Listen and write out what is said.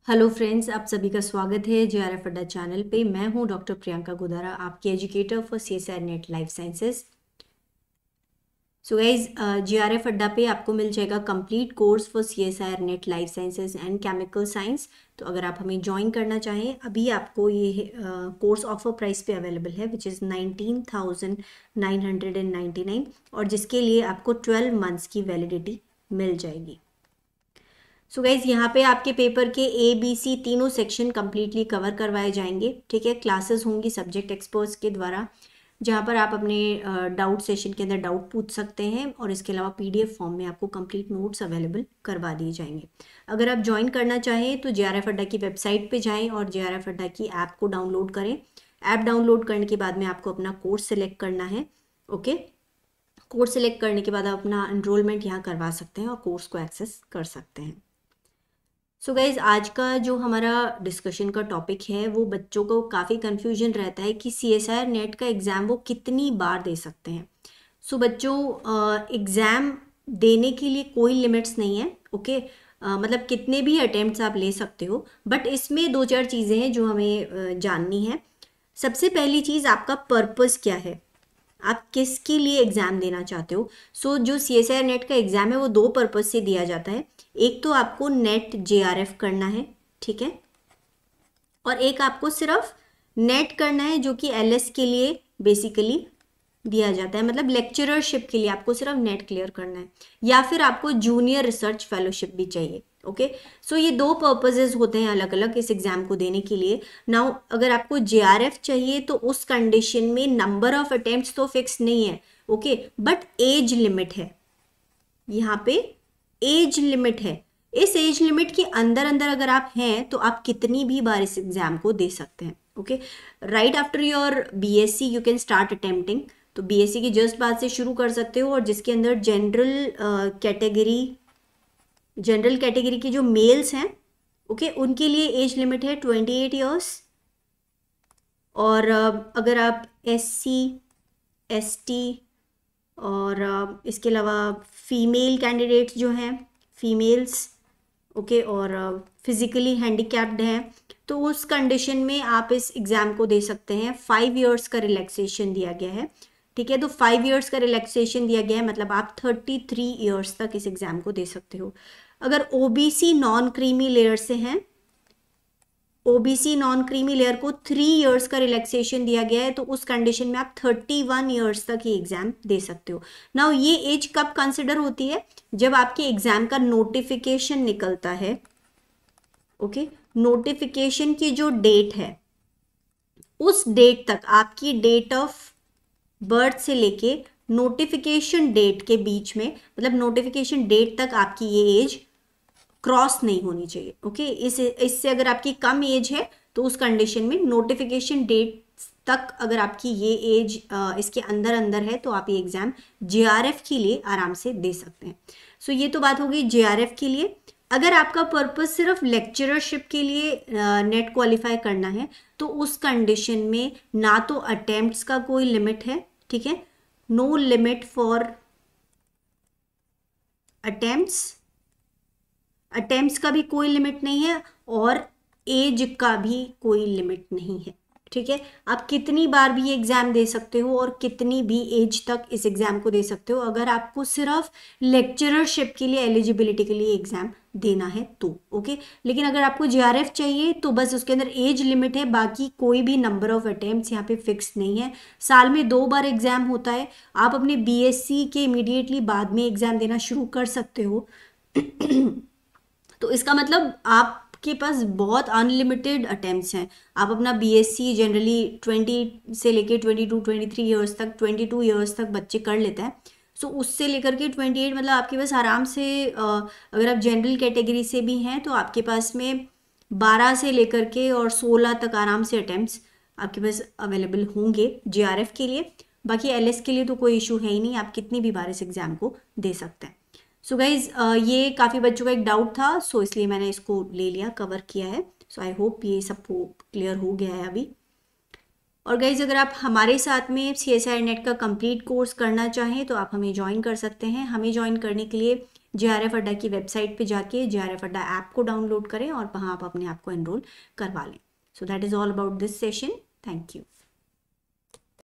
Hello friends, आप सभी का स्वागत है जेआरएफ अड्डा चैनल पे। मैं हूं डॉक्टर प्रियंका गुदारा, आपकी educator for CSR net life sciences. So guys, JRF अड्डा पे आपको मिल जाएगा complete course for CSR net life sciences and chemical science. तो अगर आप हमें ज्वाइन करना चाहें, अभी आपको ये कोर्स ऑफर प्राइस पे अवेलेबल है विच इज़ 19,999, और जिसके लिए आपको 12 मंथ्स की वैलिडिटी मिल जाएगी। सो गाइज, यहाँ पे आपके पेपर के ABC तीनों सेक्शन कम्प्लीटली कवर करवाए जाएंगे। ठीक है, क्लासेस होंगी सब्जेक्ट एक्सपर्ट्स के द्वारा, जहाँ पर आप अपने डाउट सेशन के अंदर डाउट पूछ सकते हैं, और इसके अलावा PDF फॉर्म में आपको कंप्लीट नोट्स अवेलेबल करवा दिए जाएंगे। अगर आप ज्वाइन करना चाहें तो JRF अड्डा की वेबसाइट पे जाएं और JRF अड्डा की ऐप को डाउनलोड करें। ऐप डाउनलोड करने के बाद में आपको अपना कोर्स सेलेक्ट करना है। ओके, कोर्स सेलेक्ट करने के बाद आप अपना एनरोलमेंट यहाँ करवा सकते हैं और कोर्स को एक्सेस कर सकते हैं। सो गाइज, आज का जो हमारा डिस्कशन का टॉपिक है वो बच्चों को काफ़ी कन्फ्यूजन रहता है कि CSIR नेट का एग्ज़ाम वो कितनी बार दे सकते हैं। सो बच्चों, एग्ज़ाम देने के लिए कोई लिमिट्स नहीं है। ओके, मतलब कितने भी अटेम्प्ट्स आप ले सकते हो, बट इसमें दो चार चीज़ें हैं जो हमें जाननी है। सबसे पहली चीज़, आपका पर्पस क्या है, आप किसके लिए एग्ज़ाम देना चाहते हो। सो जो CSIR नेट का एग्ज़ाम है वो दो पर्पज़ से दिया जाता है। एक तो आपको नेट JRF करना है, ठीक है, और एक आपको सिर्फ नेट करना है, जो कि LS के लिए बेसिकली दिया जाता है। मतलब लेक्चररशिप के लिए आपको सिर्फ नेट क्लियर करना है, या फिर आपको जूनियर रिसर्च फेलोशिप भी चाहिए। ओके, सो ये दो पर्पजेज होते हैं अलग अलग इस एग्जाम को देने के लिए। नाउ अगर आपको JRF चाहिए तो उस कंडीशन में नंबर ऑफ अटेम्प्ट्स तो फिक्स नहीं है। ओके, बट एज लिमिट है, यहाँ पे एज लिमिट है। इस एज लिमिट के अंदर अंदर अगर आप हैं तो आप कितनी भी बार इस एग्जाम को दे सकते हैं। Okay, right after your BSc you can start attempting. तो BSc की जस्ट बाद से शुरू कर सकते हो, और जिसके अंदर जनरल कैटेगरी के जो मेल्स हैं, ओके, उनके लिए एज लिमिट है 28 ईयर्स। और अगर आप SC ST और इसके अलावा फीमेल कैंडिडेट्स जो हैं, फीमेल्स, ओके, और फिजिकली हैंडीकैप्ड हैं, तो उस कंडीशन में आप इस एग्ज़ाम को दे सकते हैं। 5 इयर्स का रिलैक्सेशन दिया गया है। ठीक है, तो 5 इयर्स का रिलैक्सेशन दिया गया है, मतलब आप 33 इयर्स तक इस एग्ज़ाम को दे सकते हो। अगर OBC नॉन क्रीमी लेयर से हैं, OBC नॉन क्रीमी लेयर को 3 इयर्स का रिलैक्सेशन दिया गया है, तो उस कंडीशन में आप 31 इयर्स तक ये एग्जाम दे सकते हो। नाउ ये एज कब कंसिडर होती है, जब आपके एग्जाम का नोटिफिकेशन निकलता है। ओके, नोटिफिकेशन की जो डेट है उस डेट तक, आपकी डेट ऑफ बर्थ से लेके नोटिफिकेशन डेट के बीच में, मतलब नोटिफिकेशन डेट तक आपकी ये एज क्रॉस नहीं होनी चाहिए। ओके, इससे अगर आपकी कम एज है तो उस कंडीशन में नोटिफिकेशन डेट तक अगर आपकी ये एज इसके अंदर अंदर है तो आप ये एग्ज़ाम JRF के लिए आराम से दे सकते हैं। सो ये तो बात हो गई JRF के लिए। अगर आपका पर्पस सिर्फ लेक्चररशिप के लिए नेट क्वालिफाई करना है तो उस कंडीशन में ना तो अटेम्प्ट्स का कोई लिमिट है, ठीक है, no limit for attempts, attempts का भी कोई लिमिट नहीं है, और एज का भी कोई लिमिट नहीं है। ठीक है, आप कितनी बार भी ये एग्ज़ाम दे सकते हो और कितनी भी एज तक इस एग्ज़ाम को दे सकते हो, अगर आपको सिर्फ लेक्चररशिप के लिए, एलिजिबिलिटी के लिए एग्ज़ाम देना है तो। ओके, लेकिन अगर आपको JRF चाहिए तो बस उसके अंदर एज लिमिट है, बाकी कोई भी नंबर ऑफ अटेम्प्ट्स यहाँ पे फिक्स नहीं है। साल में 2 बार एग्ज़ाम होता है, आप अपने BSc के इमीडिएटली बाद में एग्ज़ाम देना शुरू कर सकते हो। तो इसका मतलब आपके पास बहुत अनलिमिटेड अटेम्प्ट्स हैं। आप अपना BSc जनरली 20 से लेके 22-23 ईयर्स तक, 22 ईयर्स तक बच्चे कर लेते हैं। सो उससे लेकर के 28, मतलब आपके पास आराम से अगर आप जनरल कैटेगरी से भी हैं तो आपके पास में 12 से लेकर के और 16 तक आराम से अटेम्प्ट्स आपके पास अवेलेबल होंगे JRF के लिए। बाकी LS के लिए तो कोई इशू है ही नहीं, आप कितनी भी बार इस एग्ज़ाम को दे सकते हैं। सो गाइज, ये काफ़ी बच्चों का एक डाउट था, सो इसलिए मैंने इसको ले लिया, कवर किया है। सो आई होप ये सबको क्लियर हो गया है अभी। और गाइज, अगर आप हमारे साथ में CSIR नेट का कंप्लीट कोर्स करना चाहें तो आप हमें ज्वाइन कर सकते हैं। हमें ज्वाइन करने के लिए JRF अड्डा की वेबसाइट पे जाके JRF अड्डा ऐप को डाउनलोड करें और वहाँ आप अपने आप को एनरोल करवा लें. So that is all about this session. Thank you.